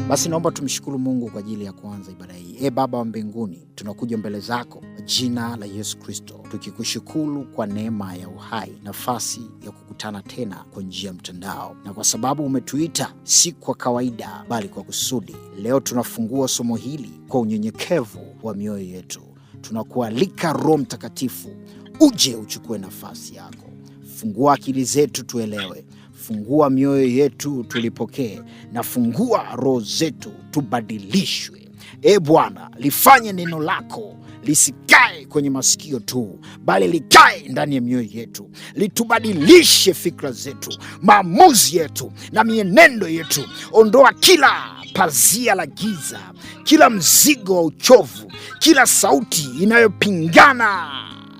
Basi naomba tumshukuru Mungu kwa ajili ya kuanza ibada hii. Baba wa mbinguni, tunakuja mbele zako kwa jina la Yesu Kristo, tukikushukuru kwa neema ya uhai, nafasi ya kukutana tena kwa njia ya mtandao, na kwa sababu umetuita si kwa kawaida bali kwa kusudi. Leo tunafungua somo hili kwa unyenyekevu wa mioyo yetu. Tunakualika Roho Mtakatifu uje uchukue nafasi yako. Fungua akili zetu tuelewe, fungua mioyo yetu tulipokee, na fungua roho zetu tubadilishwe. Bwana, lifanye neno lako lisikae kwenye masikio tu, bali likae ndani ya mioyo yetu. Litubadilishe fikra zetu, maamuzi yetu na mienendo yetu. Ondoa kila pazia la giza, kila mzigo wa uchovu, kila sauti inayopingana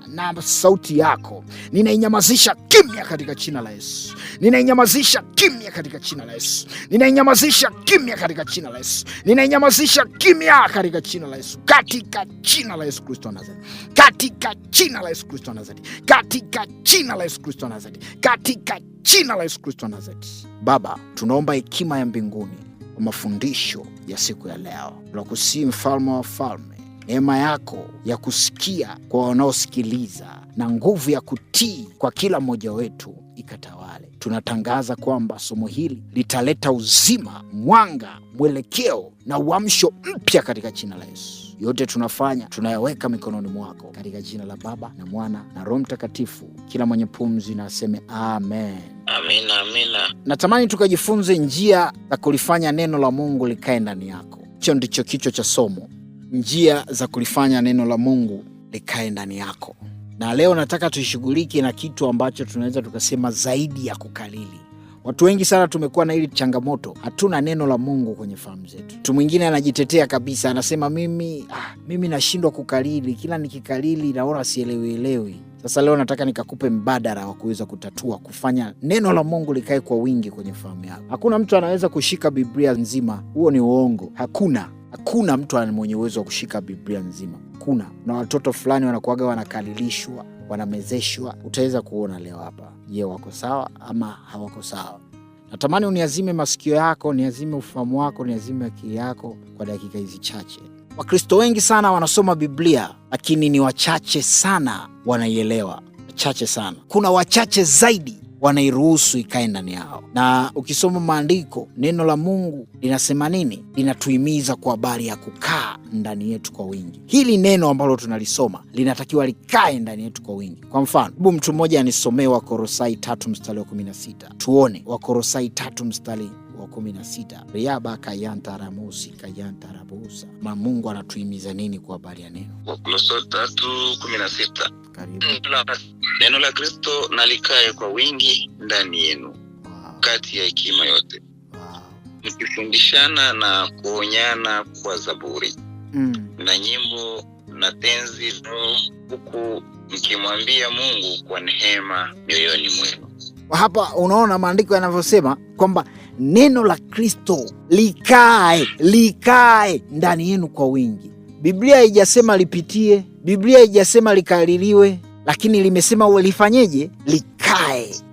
na sauti yako. Ninainyamazisha kimya katika jina la Yesu. Ninainyamazisha kimya katika jina la Yesu. Ninainyamazisha kimya katika jina la Yesu. Ninainyamazisha kimya katika jina la Yesu. Katika jina la Yesu Kristo wa Nazareti. Katika jina la Yesu Kristo wa Nazareti. Katika jina la Yesu Kristo wa Nazareti. Katika jina la Yesu Kristo wa Nazareti. Baba, tunaomba hekima ya mbinguni kwa mafundisho ya siku ya leo. Tunakusihi Mfalme wa wafalme, neema yako ya kusikia kwa wanaosikiliza na nguvu ya kutii kwa kila mmoja wetu ikatawale. Tunatangaza kwamba somo hili litaleta uzima, mwanga, mwelekeo na uamsho mpya katika jina la Yesu. Yote tunafanya tunayaweka mikononi mwako, katika jina la Baba na Mwana na Roho Mtakatifu. Kila mwenye pumzi na aseme amen. Amina, amina. Natamani tukajifunze njia za kulifanya neno la Mungu likae ndani yako. Hicho ndicho kichwa cha somo, njia za kulifanya neno la Mungu likae ndani yako. Na leo nataka tushughulike na kitu ambacho tunaweza tukasema zaidi ya kukalili. Watu wengi sana tumekuwa na hili changamoto, hatuna neno la Mungu kwenye fahamu zetu. Mtu mwingine anajitetea kabisa, anasema mimi nashindwa kukalili, kila nikikalili naona sielewi. Sasa leo nataka nikakupe mbadala wa kuweza kutatua, kufanya neno la Mungu likae kwa wingi kwenye fahamu yako. Hakuna mtu anaweza kushika Biblia nzima, huo ni uongo. Hakuna mtu mwenye uwezo wa kushika Biblia nzima. Kuna watoto fulani wanakuaga wanakalilishwa, wanamezeshwa. Utaweza kuona leo hapa, je, wako sawa ama hawako sawa? Natamani uniazime masikio yako, niazime ufahamu wako, niazime akili yako kwa dakika hizi chache. Wakristo wengi sana wanasoma Biblia, lakini ni wachache sana wanaielewa. Wachache sana. Kuna wachache zaidi wanairuhusu ikae ndani yao. Na ukisoma maandiko, neno la Mungu linasema nini? Linatuhimiza kwa habari ya kukaa ndani yetu kwa wingi. Hili neno ambalo tunalisoma linatakiwa likae ndani yetu kwa wingi. Kwa mfano, mtu mmoja anisomee Wakolosai 3:16. Tuone Wakolosai 3:16. Riaba kayantaramusi kayantarabusa. Mungu anatuhimiza nini kwa habari ya neno? Wakolosai 3:16. Karibu. Neno la Kristo nalikae kwa wingi ndani yenu. Wow. Kati ya hekima yote. Wow. Mkifundishana na kuonyana kwa zaburi na nyimbo na tenzi, huku mkimwambia Mungu kwa neema mioyoni mwenu. Hapa unaona maandiko yanavyosema kwamba neno la Kristo likae ndani yenu kwa wingi. Biblia haijasema lipitie, Biblia haijasema likaliliwe, lakini limesema lifanyeje?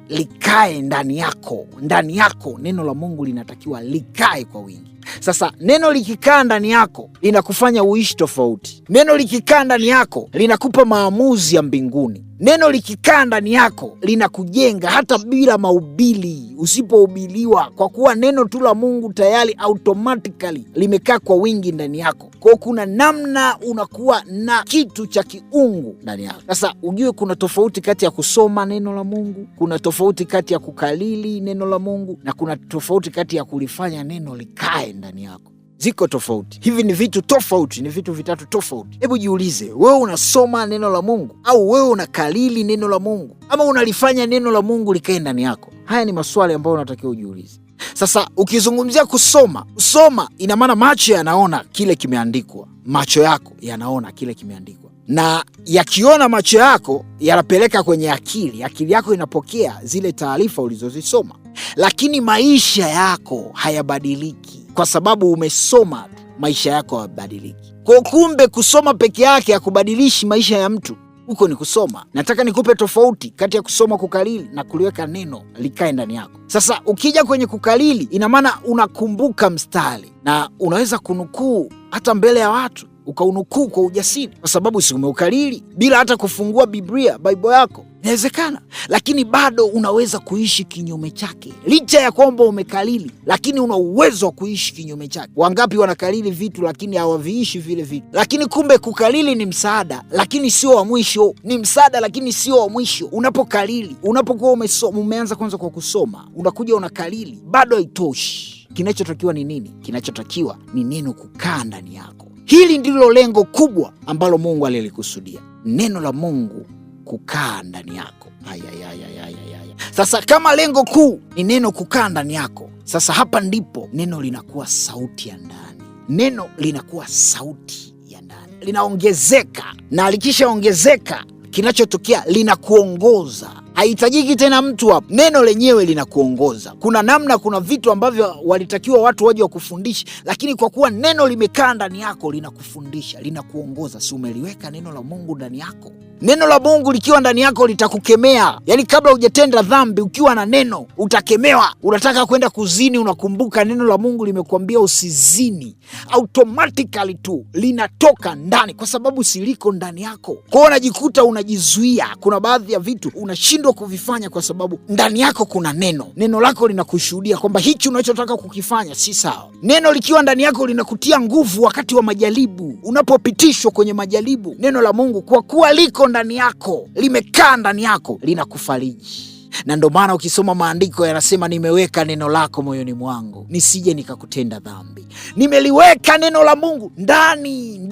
Likae ndani yako. Ndani yako neno la Mungu linatakiwa likae kwa wingi. Sasa neno likikaa ndani yako linakufanya uishi tofauti. Neno likikaa ndani yako linakupa maamuzi ya mbinguni. Neno likikaa ndani yako linakujenga hata bila mahubiri, usipohubiliwa, kwa kuwa neno tu la Mungu tayari automatically limekaa kwa wingi ndani yako. Kwa kuna namna unakuwa na kitu cha kiungu ndani yako. Sasa ujue kuna tofauti kati ya kusoma neno la Mungu, kuna tofauti kati ya kukalili neno la Mungu, na kuna tofauti kati ya kulifanya neno likae ndani yako. Ziko tofauti. Hivi ni vitu tofauti, ni vitu vitatu tofauti. Hebu jiulize, wewe unasoma neno la Mungu au wewe unakalili neno la Mungu, ama unalifanya neno la Mungu likae ndani yako? Haya ni maswali ambayo unatakiwa ujiulize. Sasa ukizungumzia kusoma ina maana macho yanaona kile kimeandikwa, macho yako yanaona kile kimeandikwa, na yakiona macho yako yanapeleka kwenye akili yako inapokea zile taarifa ulizozisoma, lakini maisha yako hayabadiliki kwa sababu umesoma tu. Maisha yako hayabadiliki. Kwa kumbe kusoma peke yake hakubadilishi maisha ya mtu. huko ni kusoma. Nataka nikupe tofauti kati ya kusoma, kukalili na kuliweka neno likae ndani yako. Sasa ukija kwenye kukalili, ina maana unakumbuka mstari na unaweza kunukuu hata mbele ya watu, ukaunukuu kwa ujasiri, kwa sababu si umeukalili bila hata kufungua Biblia, Bible yako. Inawezekana, lakini bado unaweza kuishi kinyume chake. Licha ya kwamba umekalili, lakini una uwezo wa kuishi kinyume chake. Wangapi wanakalili vitu lakini hawaviishi vile vitu? Lakini kumbe kukalili ni msaada, lakini sio wa mwisho. Ni msaada lakini sio wa mwisho. Unapokalili, unapokuwa umeanza kwanza kwa kusoma, unakuja unakalili, bado haitoshi. Kinachotakiwa ni nini? Kinachotakiwa ni neno kukaa ndani yako. Hili ndilo lengo kubwa ambalo Mungu alilikusudia. Neno la Mungu kukaa ndani yako. Sasa kama lengo kuu ni neno kukaa ndani yako, sasa hapa ndipo neno linakuwa sauti ya ndani. Neno linakuwa sauti ya ndani, linaongezeka, na likishaongezeka kinachotokea linakuongoza. Haihitajiki tena mtu hapo, neno lenyewe linakuongoza. Kuna namna, kuna vitu ambavyo walitakiwa watu waje wakufundishe, lakini kwa kuwa neno limekaa ndani yako linakufundisha, linakuongoza. Si umeliweka neno la Mungu ndani yako? Neno la Mungu likiwa ndani yako litakukemea. Yaani kabla hujatenda dhambi, ukiwa na neno utakemewa. Unataka kwenda kuzini, unakumbuka neno la Mungu limekuambia usizini, automatically tu linatoka ndani, kwa sababu siliko ndani yako. Kwa hiyo unajikuta unajizuia. Kuna baadhi ya vitu unashindwa kuvifanya kwa sababu ndani yako kuna neno. Neno lako linakushuhudia kwamba hichi unachotaka kukifanya si sawa. Neno likiwa ndani yako linakutia nguvu wakati wa majaribu, unapopitishwa kwenye majaribu. Neno la Mungu kwa kuwa liko ndani yako, limekaa ndani yako, linakufariji. Na ndio maana ukisoma maandiko yanasema, nimeweka neno lako moyoni mwangu nisije nikakutenda dhambi. Nimeliweka neno la Mungu ndani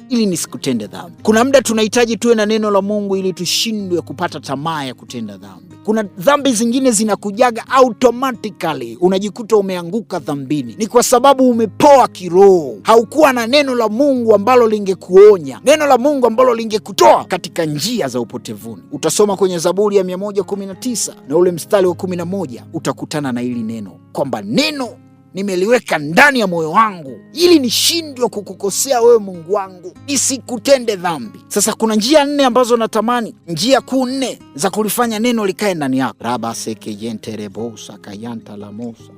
ili nisikutende dhambi. Kuna muda tunahitaji tuwe na neno la Mungu ili tushindwe kupata tamaa ya kutenda dhambi. Kuna dhambi zingine zinakujaga automatically, unajikuta umeanguka dhambini. Ni kwa sababu umepoa kiroho, haukuwa na neno la Mungu ambalo lingekuonya, neno la Mungu ambalo lingekutoa katika njia za upotevuni. Utasoma kwenye Zaburi ya 119 na ule mstari wa 11, utakutana na hili neno kwamba neno nimeliweka ndani ya moyo wangu ili nishindwe kukukosea wewe Mungu wangu, nisikutende dhambi. Sasa kuna njia 4 ambazo natamani, njia kuu 4 za kulifanya neno likae ndani yako. Raba seke yenterebosa kayanta la mosa.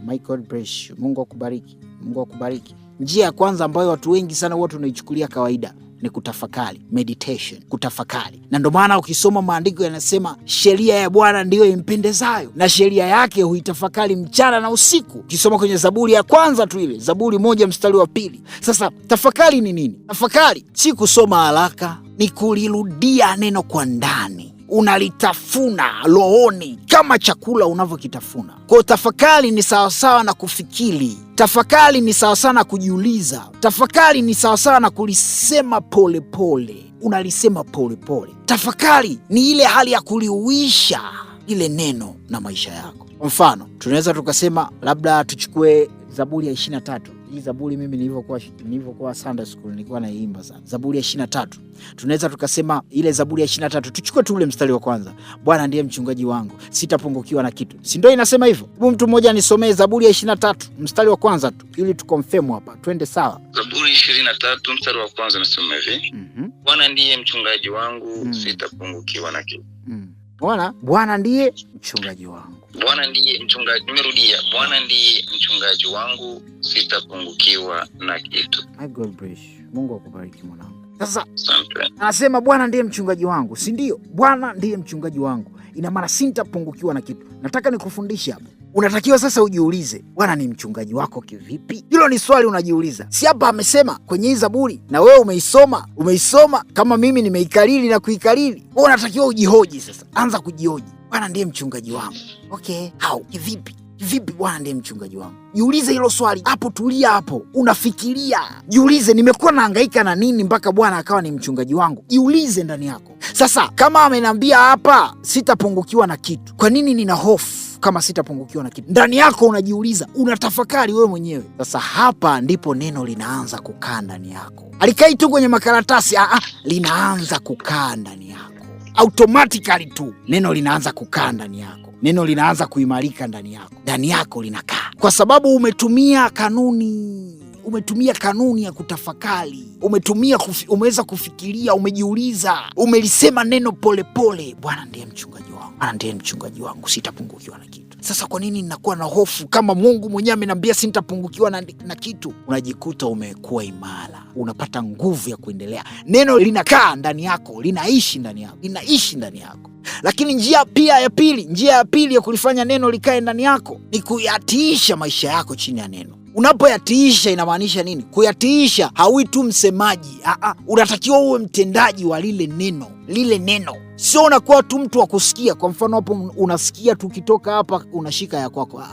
My God bless you. Mungu akubariki. Mungu akubariki. Njia ya kwanza ambayo watu wengi sana huwa tunaichukulia kawaida ni kutafakari, meditation, kutafakari. Na ndio maana ukisoma maandiko yanasema sheria ya Bwana ndiyo impendezayo, na sheria yake huitafakari mchana na usiku. Ukisoma kwenye Zaburi ya kwanza tu, ile Zaburi 1 mstari wa 2. Sasa tafakari ni nini? Tafakari si kusoma haraka, ni kulirudia neno kwa ndani. Unalitafuna rohoni kama chakula unavyokitafuna. Kwa tafakari ni sawasawa na kufikiri. Tafakari ni sawasawa na kujiuliza. Tafakari ni sawasawa na kulisema polepole. Unalisema polepole. Tafakari ni ile hali ya kuliuisha ile neno na maisha yako. Kwa mfano, tunaweza tukasema, labda tuchukue Zaburi ya 23. Hii Zaburi mimi nilivyokuwa Sunday school nilikuwa naimba sana. Zaburi ya 23. Tunaweza tukasema ile Zaburi ya 23, tuchukue tu ule mstari wa kwanza. Bwana ndiye mchungaji wangu, sitapungukiwa na kitu. Si ndio inasema hivyo? Hebu mtu mmoja anisomee Zaburi ya 23 mstari wa kwanza tu ili tukonfirm hapa. Twende sawa. Zaburi 23 mstari wa kwanza nasema hivi. Bwana ndiye mchungaji wangu, sitapungukiwa na kitu. Bwana ndiye mchungaji wangu. Bwana ndiye mchungaji. Nimerudia. Bwana ndiye mchungaji wangu, sitapungukiwa na kitu. My God bless you. Mungu akubariki mwanangu. Sasa anasema Bwana ndiye mchungaji wangu, si ndio? Bwana ndiye mchungaji wangu, ina maana sitapungukiwa na kitu. Nataka nikufundishe hapo. Unatakiwa sasa ujiulize, Bwana ni mchungaji wako kivipi? Hilo ni swali unajiuliza. Si hapa amesema kwenye hii Zaburi na wewe umeisoma kama mimi nimeikariri na kuikariri. Wewe unatakiwa ujihoji sasa. Anza kujihoji. Bwana ndiye mchungaji wangu. Okay, kivipi? Kivipi Bwana ndiye mchungaji wangu? Jiulize hilo swali. Hapo tulia hapo. Unafikiria. Jiulize, nimekuwa nahangaika na nini mpaka Bwana akawa ni mchungaji wangu? Jiulize ndani yako. Sasa kama ameniambia hapa sitapungukiwa na kitu, kwa nini nina hofu kama sitapungukiwa na kitu? Ndani yako unajiuliza, unatafakari wewe mwenyewe. Sasa hapa ndipo neno linaanza kukaa ndani yako. Alikai tu kwenye makaratasi, linaanza kukaa ndani yako. Automatically tu neno linaanza kukaa ndani yako. Neno linaanza kuimarika ndani yako. Ndani yako linakaa. Kwa sababu umetumia kanuni, umetumia kanuni ya kutafakari, umeweza kufikiria, umejiuliza, umelisema neno polepole, Bwana ndiye mchungaji wangu, Bwana ndiye mchungaji wangu, sitapungukiwa na kitu. Sasa kwa nini ninakuwa na hofu kama Mungu mwenyewe ameniambia sitapungukiwa na kitu? Unajikuta umekuwa imara, unapata nguvu ya kuendelea. Neno linakaa ndani yako, linaishi ndani yako. Lakini njia ya pili ya kulifanya neno likae ndani yako ni kuyatiisha maisha yako chini ya neno. Unapoyatiisha inamaanisha nini? Kuyatiisha, haui tu msemaji, unatakiwa uwe mtendaji wa lile neno. Sio unakuwa tu mtu wa kusikia. Kwa mfano hapo unasikia tu, ukitoka hapa unashika ya kwako.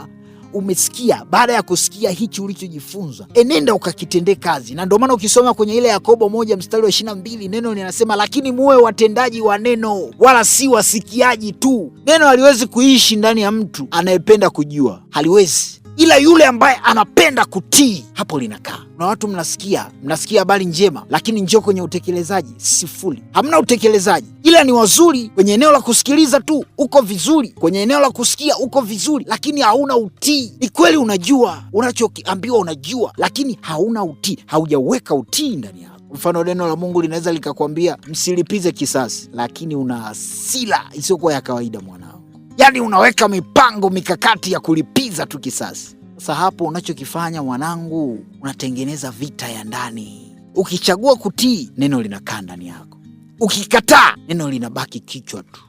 Umesikia, baada ya kusikia hichi ulichojifunza, enenda ukakitendee kazi. Na ndio maana ukisoma kwenye ile Yakobo 1 mstari wa 22, neno linasema lakini muwe watendaji wa neno, wala si wasikiaji tu. Neno haliwezi kuishi ndani ya mtu anayependa kujua, haliwezi. Ila yule ambaye anapenda kutii, hapo linakaa. Na watu mnasikia habari njema, lakini njoo kwenye utekelezaji, sifuri. Hamna utekelezaji. Ila ni wazuri kwenye eneo la kusikiliza tu, uko vizuri. Kwenye eneo la kusikia uko vizuri, lakini hauna utii. Ni kweli unajua unachokiambiwa, unajua, lakini hauna utii, haujaweka utii ndani yako. Mfano, neno la Mungu linaweza likakwambia msilipize kisasi, lakini una hasira isiyokuwa ya kawaida mwanao. Yaani unaweka mipango mikakati ya kulipiza tu kisasi. Sasa hapo unachokifanya mwanangu, unatengeneza vita ya ndani. Ukichagua kutii, neno linakaa ndani yako. Ukikataa, neno linabaki kichwa tu.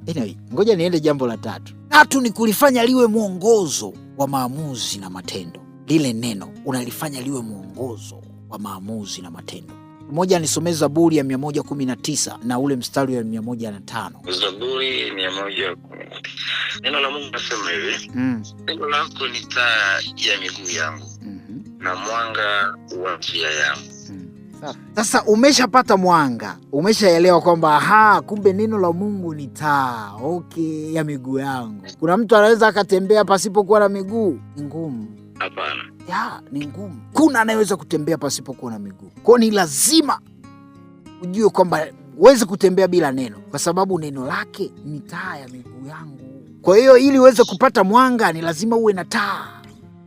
Anyway, ngoja niende jambo la tatu ni kulifanya liwe mwongozo wa maamuzi na matendo. Lile neno unalifanya liwe mwongozo wa maamuzi na matendo. Mmoja nisomee Zaburi ya 119 na ule mstari wa 105. Zaburi 119. Neno la Mungu nasema hivi. Neno lako ni taa ya miguu yangu na mwanga wa njia yangu. Sasa umeshapata mwanga, umeshaelewa kwamba kumbe neno la Mungu ni taa ya miguu yangu. Kuna mtu anaweza akatembea pasipokuwa na miguu? Ni ngumu. Hapana. Ni ngumu. Kuna anayeweza kutembea pasipokuwa na miguu. Kwa ni lazima ujue kwamba uweze kutembea bila neno, kwa sababu neno lake ni taa ya miguu yangu. Kwa hiyo ili uweze kupata mwanga ni lazima uwe na taa.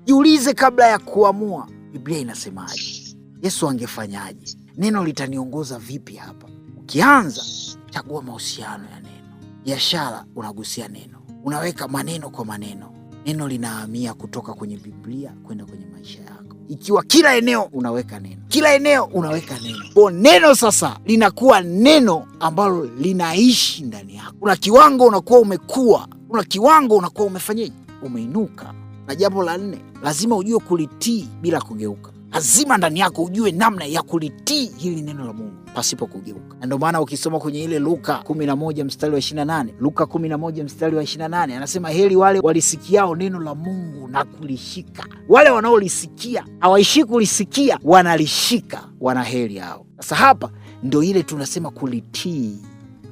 Jiulize kabla ya kuamua, Biblia inasemaje? Yesu angefanyaje? Neno litaniongoza vipi hapa? Ukianza, chagua mahusiano ya neno. Biashara, unagusia neno. Unaweka maneno kwa maneno. Neno linahamia kutoka kwenye Biblia kwenda kwenye maisha yako. Ikiwa kila eneo unaweka neno. Kwa neno sasa linakuwa neno ambalo linaishi ndani yako. Kuna kiwango unakuwa umekuwa, kuna kiwango unakuwa umefanyaje? Umeinuka. Na jambo la 4, lazima ujue kulitii bila kugeuka. Lazima ndani yako ujue namna ya kulitii hili neno la Mungu pasipo kugeuka. Na ndio maana ukisoma kwenye ile Luka 11 mstari wa 28, anasema heri wale walisikiao neno la Mungu na kulishika. Wale wanaolisikia, hawaishi kulisikia, wanalishika, wana heri hao. Sasa hapa ndio ile tunasema kulitii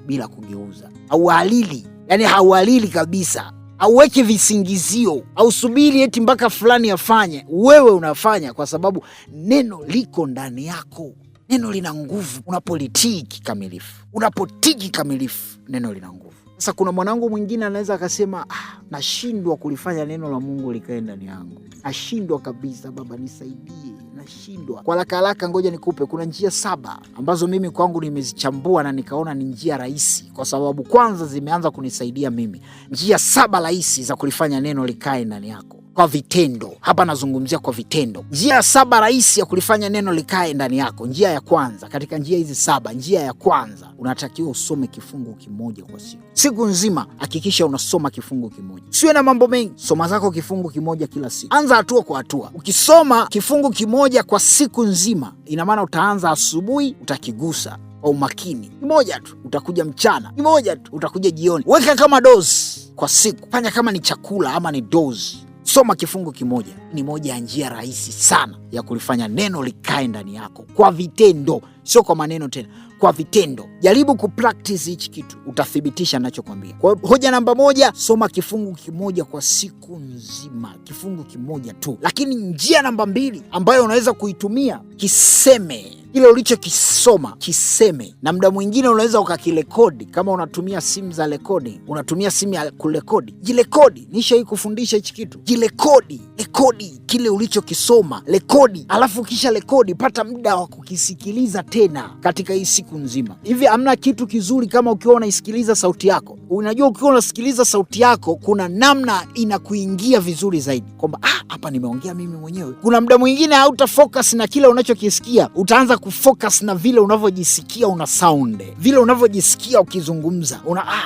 bila kugeuza. Hauhalili kabisa. Auweke visingizio, au subiri eti mpaka fulani afanye. Wewe unafanya kwa sababu neno liko ndani yako. Neno lina nguvu unapolitii kikamilifu. Unapotii kikamilifu, neno lina nguvu. Sasa kuna mwanangu mwingine anaweza akasema, nashindwa kulifanya neno la Mungu likae ndani yangu. Nashindwa kabisa, baba nisaidie, nashindwa. Kwa haraka ngoja nikupe, kuna njia 7 ambazo mimi kwangu nimezichambua na nikaona ni njia rahisi, kwa sababu kwanza zimeanza kunisaidia mimi. Njia 7 rahisi za kulifanya neno likae ndani yako kwa vitendo. Hapa nazungumzia kwa vitendo. Njia 7 rahisi ya kulifanya neno likae ndani yako. Njia ya kwanza, katika njia hizi 7, njia ya kwanza, unatakiwa usome kifungu kimoja kwa siku. Siku nzima hakikisha unasoma kifungu kimoja. Siwe na mambo mengi, soma zako kifungu kimoja kila siku. Anza hatua kwa hatua. Ukisoma kifungu kimoja kwa siku nzima, ina maana utaanza asubuhi, utakigusa kwa umakini. Kimoja tu, utakuja mchana. Kimoja tu, utakuja jioni. Weka kama dozi kwa siku. Fanya kama ni chakula ama ni dozi. Soma kifungu kimoja. Ni moja ya njia rahisi sana ya kulifanya neno likae ndani yako kwa vitendo, sio kwa maneno tena, kwa vitendo. Jaribu kupractice hichi kitu, utathibitisha ninachokwambia. Kwa hiyo hoja namba 1, soma kifungu kimoja kwa siku nzima, kifungu kimoja tu. Lakini njia namba 2 ambayo unaweza kuitumia, kiseme Kile ulichokisoma kiseme, na muda mwingine unaweza ukakirekodi. Kama unatumia simu za recording, unatumia simu ya kurekodi, jirekodi. Nisha kufundisha hichi kitu, jirekodi, rekodi kile ulichokisoma, rekodi. Alafu kisha rekodi, pata muda wa kukisikiliza tena katika hii siku nzima. Hivi hamna kitu kizuri kama ukiwa unaisikiliza sauti yako. Unajua ukiwa unasikiliza sauti yako kuna namna inakuingia vizuri zaidi, kwamba hapa nimeongea mimi mwenyewe. Kuna muda mwingine hautafocus na kile unachokisikia, utaanza kufocus na vile unavyojisikia una sound, vile unavyojisikia ukizungumza.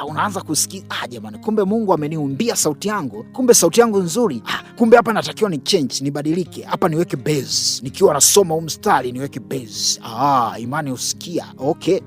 Unaanza kusikia, jamani, kumbe Mungu ameniumbia sauti yangu, kumbe sauti yangu nzuri, kumbe hapa natakiwa ni change, nibadilike, hapa niweke bass, nikiwa nasoma huu mstari niweke bass. Imani usikia, okay,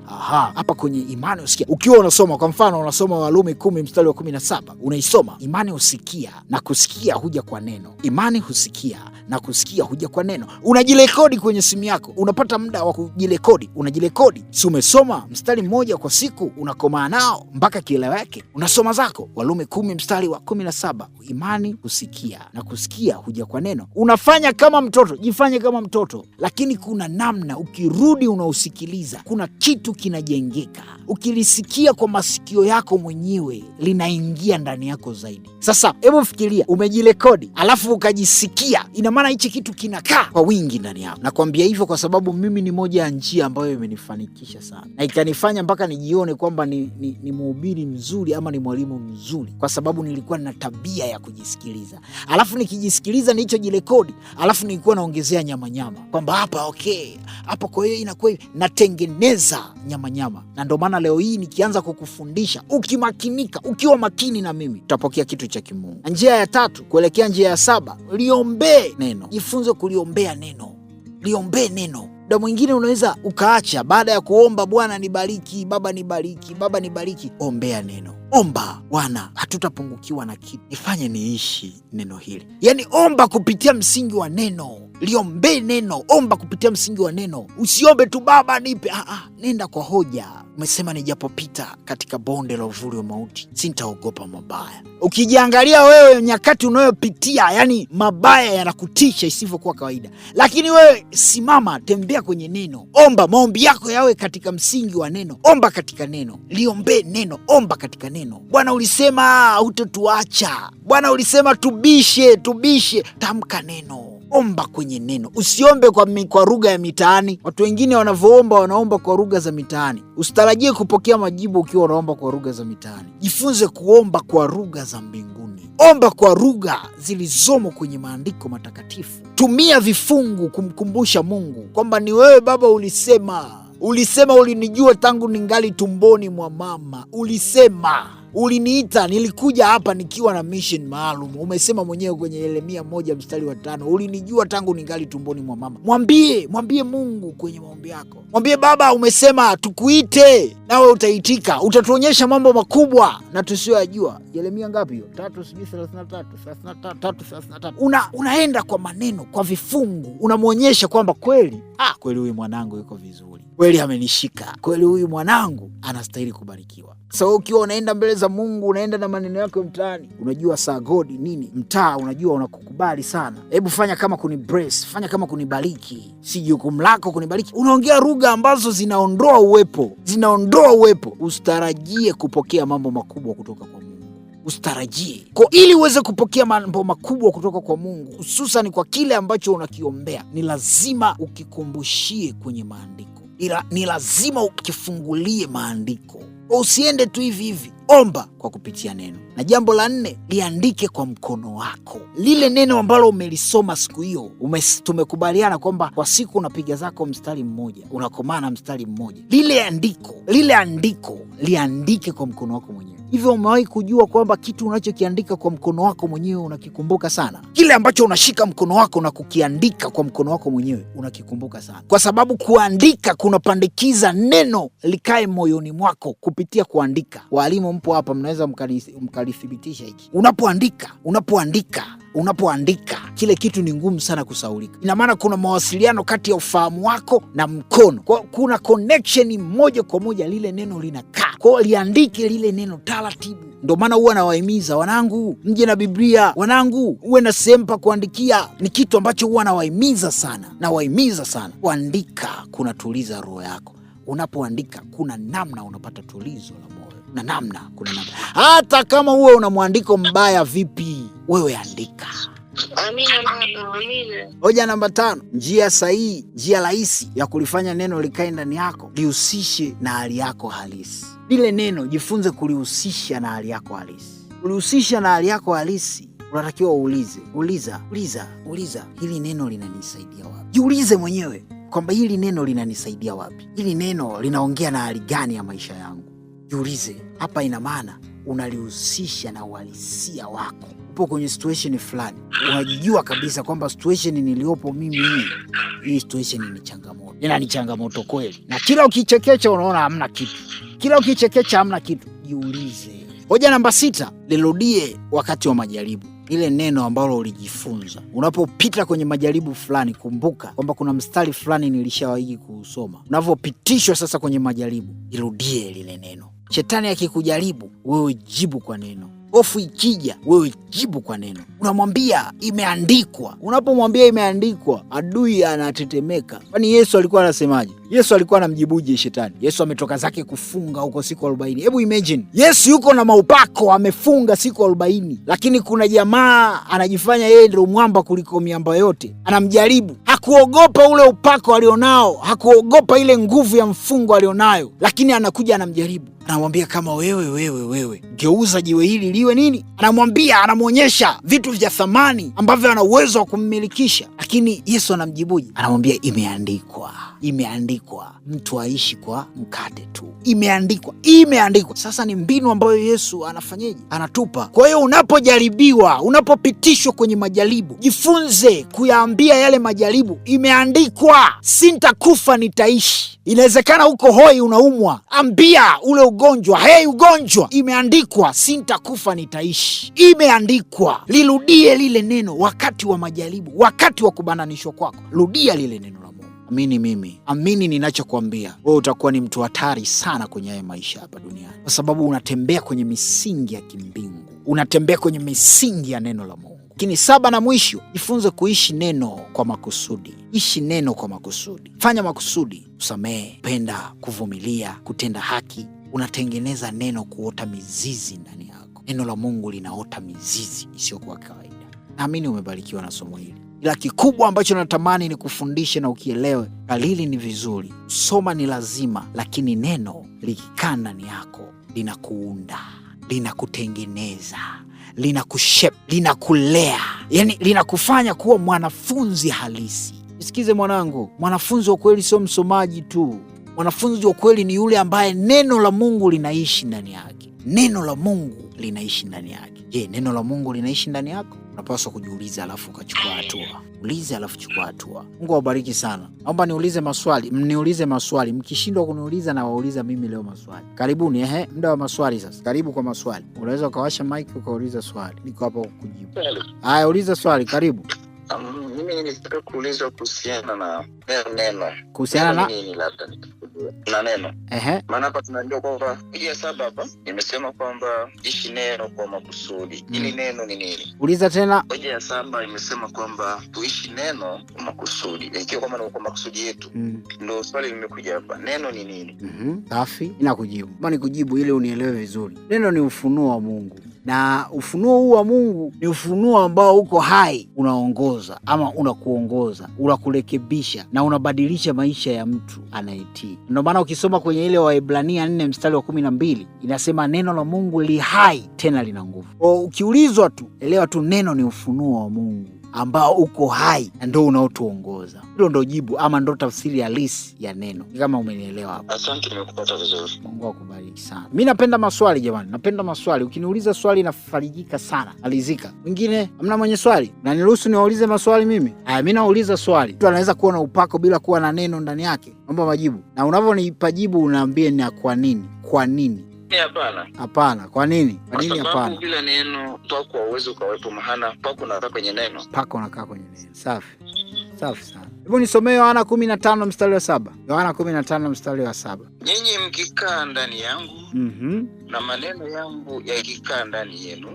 hapa kwenye imani usikia. Ukiwa unasoma, kwa mfano unasoma Warumi 10 mstari wa 17, unaisoma, imani usikia na kusikia huja kwa neno. Imani husikia na kusikia huja kwa neno. Unajirekodi kwenye simu yako, unapata muda wa kujirekodi, unajirekodi. Si umesoma mstari mmoja kwa siku, unakomaa nao mpaka kieleweke, unasoma zako Warumi 10 mstari wa 17, imani husikia na kusikia huja kwa neno. Unafanya kama mtoto, jifanye kama mtoto, lakini kuna namna ukirudi unausikiliza, kuna kitu kinajengeka. Ukilisikia kwa masikio yako mwenyewe, linaingia ndani yako zaidi. Sasa hebu fikiria, umejirekodi alafu ukajisikia, ina maana hichi kitu kinakaa kwa wingi ndani yako. Nakwambia hivyo kwa sababu mimi ni moja ya njia ambayo imenifanikisha sana, na ikanifanya mpaka nijione kwamba ni mhubiri mzuri ama ni mwalimu mzuri, kwa sababu nilikuwa na tabia ya kujisikiliza. Alafu nikijisikiliza nilichojirekodi, alafu nilikuwa naongezea nyama kwamba hapa okay, hapa kwa hiyo inakuwa hivi, natengeneza nyama. Na ndio maana leo hii nikianza kukufundisha, ukimakinika, ukiwa makini na mimi, utapokea kitu cha kimungu. Njia ya 3 kuelekea njia ya 7, liombee neno. Jifunze kuliombea neno. Liombee neno. Muda mwingine unaweza ukaacha, baada ya kuomba Bwana nibariki, Baba nibariki, Baba nibariki, ombea neno. Omba, Bwana, hatutapungukiwa na kitu, nifanye niishi neno hili. Yaani omba kupitia msingi wa neno. Liombee neno, omba kupitia msingi wa neno. Usiombe tu Baba nipe, nenda kwa hoja. Umesema nijapopita katika bonde la uvuli wa mauti, sintaogopa mabaya. Ukijiangalia wewe nyakati unayopitia, yani mabaya yanakutisha isivyokuwa kawaida, lakini wewe simama, tembea kwenye neno. Omba, maombi yako yawe katika msingi wa neno. Omba katika neno, liombee neno, omba katika neno. Bwana ulisema hutotuacha, Bwana ulisema tubishe, tamka neno. Omba kwenye neno. Usiombe kwa lugha ya mitaani. Watu wengine wanavyoomba, wanaomba kwa lugha za mitaani. Usitarajie kupokea majibu ukiwa unaomba kwa lugha za mitaani. Jifunze kuomba kwa lugha za mbinguni. Omba kwa lugha zilizomo kwenye maandiko matakatifu. Tumia vifungu kumkumbusha Mungu kwamba ni wewe Baba ulisema, ulinijua tangu ningali tumboni mwa mama. Ulisema, uliniita, nilikuja hapa nikiwa na mission maalum. Umesema mwenyewe kwenye Yeremia 1 mstari wa 5, ulinijua tangu ningali tumboni mwa mama. Mwambie Mungu kwenye maombi yako. Mwambie Baba, umesema tukuite nawe utaitika, utatuonyesha mambo makubwa na tusiyoyajua. Yeremia ngapi hiyo? 3:33. Unaenda kwa maneno, kwa vifungu, unamuonyesha kwamba kweli huyu mwanangu yuko vizuri, kweli amenishika, kweli huyu mwanangu anastahili kubarikiwa. So ukiwa unaenda mbele za Mungu, unaenda na maneno yako mtaani, unajua saa godi nini, mtaa unajua unakukubali sana. Hebu fanya kama kunibrace, fanya kama kunibariki. Si jukumu lako kunibariki. Unaongea lugha ambazo zinaondoa uwepo. Usitarajie kupokea mambo makubwa kutoka kwa Mungu. Usitarajie. Ili uweze kupokea mambo makubwa kutoka kwa Mungu, hususan kwa kile ambacho unakiombea, ni lazima ukikumbushie kwenye maandiko. Ni lazima ukifungulie maandiko. Usiende tu hivi. Omba kwa kupitia neno. Na jambo la 4, liandike kwa mkono wako. Lile neno ambalo umelisoma siku hiyo, tumekubaliana kwamba kwa siku unapiga zako mstari mmoja, unakomaa na mstari mmoja. Lile andiko liandike kwa mkono wako mwenyewe. Hivyo umewahi kujua kwamba kitu unachokiandika kwa mkono wako mwenyewe unakikumbuka sana? Kile ambacho unashika mkono wako na kukiandika kwa mkono wako mwenyewe unakikumbuka sana, kwa sababu kuandika kunapandikiza neno likae moyoni mwako kupitia kuandika. Walimu mpo hapa, mnaweza mkalithibitisha hiki. Unapoandika kile kitu ni ngumu sana kusahaulika. Ina maana kuna mawasiliano kati ya ufahamu wako na mkono. Kuna connection moja kwa moja, lile neno linakaa Kwa hiyo liandike lile neno taratibu. Ndio maana huwa nawahimiza wanangu, mje na Biblia, wanangu uwe na sehemu pa kuandikia. Ni kitu ambacho huwa nawahimiza sana. Kuandika kunatuliza roho yako. Unapoandika kuna namna unapata tulizo la moyo, kuna namna. Hata kama uwe una mwandiko mbaya vipi, wewe andika. Hoja namba 5, njia sahihi, njia rahisi ya kulifanya neno likae ndani yako, lihusishe na hali yako halisi. Lile neno jifunze kulihusisha na hali yako halisi. Kulihusisha na hali yako halisi, unatakiwa uliza, hili neno linanisaidia wapi? Jiulize mwenyewe kwamba hili neno linanisaidia wapi? Hili neno linaongea na hali gani ya maisha yangu? Jiulize. Hapa ina maana unalihusisha na uhalisia wako. Upo kwenye situation fulani, unajijua kabisa kwamba situation niliopo mimi hii situation ni changamoto. Ni changamoto kweli. Na kila ukichekecha unaona hamna kitu. Jiulize. Hoja namba 6, lirudie wakati wa majaribu. Ile neno ambalo ulijifunza unapopita kwenye majaribu fulani, kumbuka kwamba kuna mstari fulani nilishawahi kusoma. Unapopitishwa sasa kwenye majaribu, irudie lile neno. Shetani akikujaribu, wewe jibu kwa neno. Hofu ikija, wewe jibu kwa neno. Unamwambia imeandikwa. Unapomwambia imeandikwa, adui anatetemeka. Kwani Yesu alikuwa anasemaje? Yesu alikuwa anamjibuje shetani? Yesu ametoka zake kufunga huko siku 40. Hebu imagine, Yesu yuko na maupako, amefunga siku 40, lakini kuna jamaa anajifanya yeye ndio mwamba kuliko miamba yote, anamjaribu. Hakuogopa ule upako alionao, hakuogopa ile nguvu ya mfungo alionayo, lakini anakuja anamjaribu. Anamwambia kama wewe geuza jiwe hili liwe nini? Anamwonyesha vitu vya thamani ambavyo ana uwezo wa kummilikisha. Lakini Yesu anamjibuje? Anamwambia imeandikwa, mtu aishi kwa mkate tu. Imeandikwa. Sasa ni mbinu ambayo Yesu anafanyeje? Anatupa. Kwa hiyo unapojaribiwa, unapopitishwa kwenye majaribu, jifunze kuyaambia yale majaribu, imeandikwa, sintakufa nitaishi. Inawezekana uko hoi, unaumwa, ambia ule ugonjwa, ugonjwa, imeandikwa, sintakufa nitaishi. Imeandikwa. Lirudie lile neno wakati wa majaribu, wakati wa kubananishwa kwako. Rudia lile neno la Mungu. Amini ninachokuambia. Wewe utakuwa ni mtu hatari sana kwenye haya maisha hapa duniani, kwa sababu unatembea kwenye misingi ya kimbingu, unatembea kwenye misingi ya neno la Mungu. Lakini 7 na mwisho, jifunze kuishi neno kwa makusudi. Ishi neno kwa makusudi. Fanya makusudi, kusamehe, kupenda, kuvumilia, kutenda haki. Unatengeneza neno kuota mizizi ndani yako. Neno la Mungu linaota mizizi isiyokuwa kawaida. Naamini umebarikiwa na somo hili. Ila kikubwa ambacho natamani ni kufundishe na ukielewe, kalili ni vizuri, soma ni lazima, lakini neno likikaa ndani yako linakuunda, linakutengeneza, linakushape, linakulea. Yani linakufanya kuwa mwanafunzi halisi. Nisikize mwanangu, mwanafunzi wa kweli sio msomaji tu. Mwanafunzi wa kweli ni yule ambaye neno la Mungu linaishi ndani yake. Neno la Mungu linaishi ndani yake. Je, neno la Mungu linaishi ndani yako? Unapaswa kujiuliza alafu ukachukua hatua. Ulize alafu chukua hatua. Mungu awabariki sana. Naomba mniulize maswali. Mkishindwa kuniuliza na wauliza mimi leo maswali. Karibuni, muda wa maswali sasa. Karibu kwa maswali. Unaweza ukawasha mic ukauliza swali. Niko hapa kukujibu. Haya, uliza swali, karibu. Mimi nilitaka kuuliza kuhusiana na neno. Kuhusiana na nini labda na neno. Maana hapa tunajua kwamba hoja 7 hapa imesema kwamba ishi neno kwa makusudi. Ili neno ni nini? Uliza tena. Hoja ya 7 imesema kwamba tuishi neno kwa makusudi. Ikiwa kama ni kwa makusudi yetu. Ndio swali limekuja hapa. Neno ni nini? Safi, ninakujibu. Bali kujibu ili unielewe vizuri. Neno ni ufunuo wa Mungu. Na ufunuo huu wa Mungu ni ufunuo ambao uko hai, unaongoza ama unakuongoza, unakurekebisha na unabadilisha maisha ya mtu anayetii. Ndio maana ukisoma kwenye ile Waebrania 4 mstari wa 12 inasema neno la Mungu li hai tena lina nguvu. Ukiulizwa tu, elewa tu neno ni ufunuo wa Mungu ambao uko hai na ndio unaotuongoza. Hilo ndio jibu ama ndio tafsiri halisi ya neno. Kama umenielewa hapo. Asante, nimekupata vizuri. Mungu akubariki sana. Mimi napenda maswali jamani. Napenda maswali. Ukiniuliza swali nafarijika sana. Alizika. Mwingine hamna mwenye swali? Na niruhusu niwaulize maswali mimi? Haya, mimi nauliza swali. Mtu anaweza kuwa na upako bila kuwa na neno ndani yake. Naomba majibu. Na unavyonipa jibu unaambie ni kwa nini? Kwa nini? Hapana. Kwa nini? Kwa nini hapana? Sababu bila neno pako uwezo ukawepo, maana pako unakaa kwenye neno. Safi. Safi sana. Hebu nisomee Yohana 15 mstari wa 7. Yohana 15 mstari wa 7. Nyinyi mkikaa ndani yangu na maneno yangu yakikaa ndani yenu,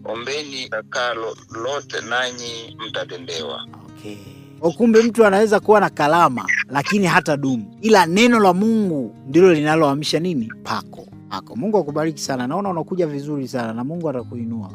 ombeni takalo lote nanyi mtatendewa. Okay. Kumbe mtu anaweza kuwa na kalama lakini hata dumu, ila neno la Mungu ndilo linaloamsha nini? Pako. Mungu akubariki sana. Naona unakuja vizuri sana na Mungu atakuinua.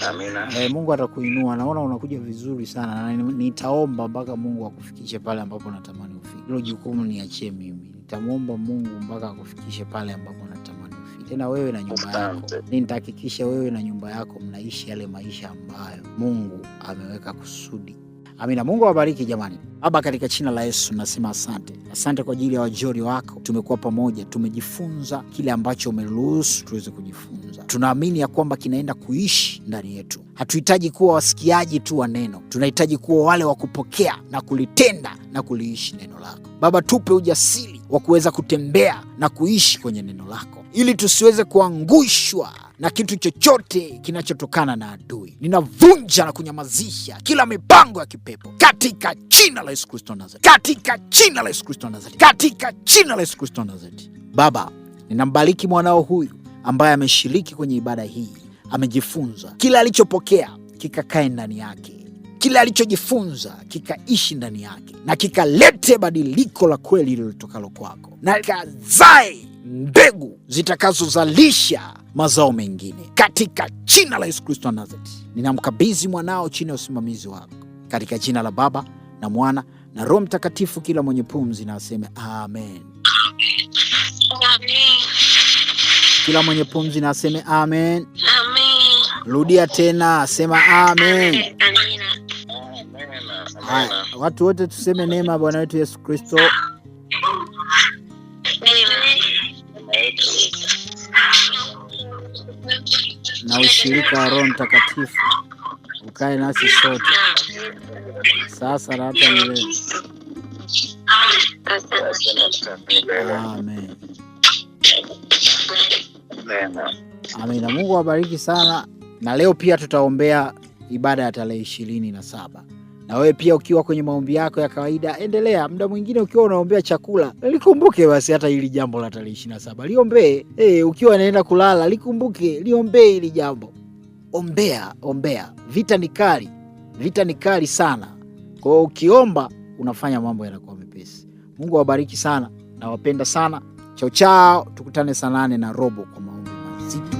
Amina. Mungu atakuinua. Naona unakuja vizuri sana na nitaomba mpaka Mungu akufikishe pale ambapo natamani ufike. Hilo jukumu niachie mimi. Nitamuomba Mungu mpaka akufikishe pale ambapo natamani ufike. Tena wewe na nyumba yako. Nitahakikisha wewe na nyumba yako mnaishi yale maisha ambayo Mungu ameweka kusudi. Amina. Mungu awabariki jamani. Baba, katika jina la Yesu nasema asante. Asante kwa ajili ya wajori wako. Tumekuwa pamoja, tumejifunza kile ambacho umeruhusu tuweze kujifunza. Tunaamini ya kwamba kinaenda kuishi ndani yetu. Hatuhitaji kuwa wasikiaji tu wa neno. Tunahitaji kuwa wale wa kupokea na kulitenda na kuliishi neno lako. Baba, tupe ujasiri wa kuweza kutembea na kuishi kwenye neno lako, ili tusiweze kuangushwa na kitu chochote kinachotokana na adui. Ninavunja na kunyamazisha kila mipango ya kipepo katika jina la Yesu Kristo Nazareti. Katika jina la Yesu Kristo Nazareti. Katika jina la Yesu Kristo Nazareti. Baba, ninambariki mwanao huyu ambaye ameshiriki kwenye ibada hii. Amejifunza kila alichopokea kikakae ndani yake. Kila alichojifunza kikaishi ndani yake na kikalete badiliko la kweli lililotokalo kwako, na kazae mbegu zitakazozalisha mazao mengine katika jina la Yesu Kristo Nazareti. Ninamkabidhi mwanao chini ya usimamizi wako katika jina la Baba na Mwana na Roho Mtakatifu. Kila mwenye pumzi na aseme amen. Kila mwenye pumzi na aseme amen. Rudia tena, sema amen. Haya, watu wote tuseme neema ya Bwana wetu Yesu Kristo na ushirika wa Roho Mtakatifu ukae nasi sote sasa na hata milele. Amen. Amina. Mungu awabariki sana. Na leo pia tutaombea ibada ya tarehe 27. Na wewe pia ukiwa kwenye maombi yako ya kawaida, endelea. Muda mwingine ukiwa unaombea chakula, likumbuke basi hata hili jambo la tarehe 27. Liombee. Ukiwa unaenda kulala, likumbuke, liombee hili jambo. Ombea. Vita ni kali sana. Kwa hiyo ukiomba unafanya mambo yanakuwa mepesi. Mungu awabariki sana. Nawapenda sana. Chao. Tukutane saa 8:15 kwa maombi mazito.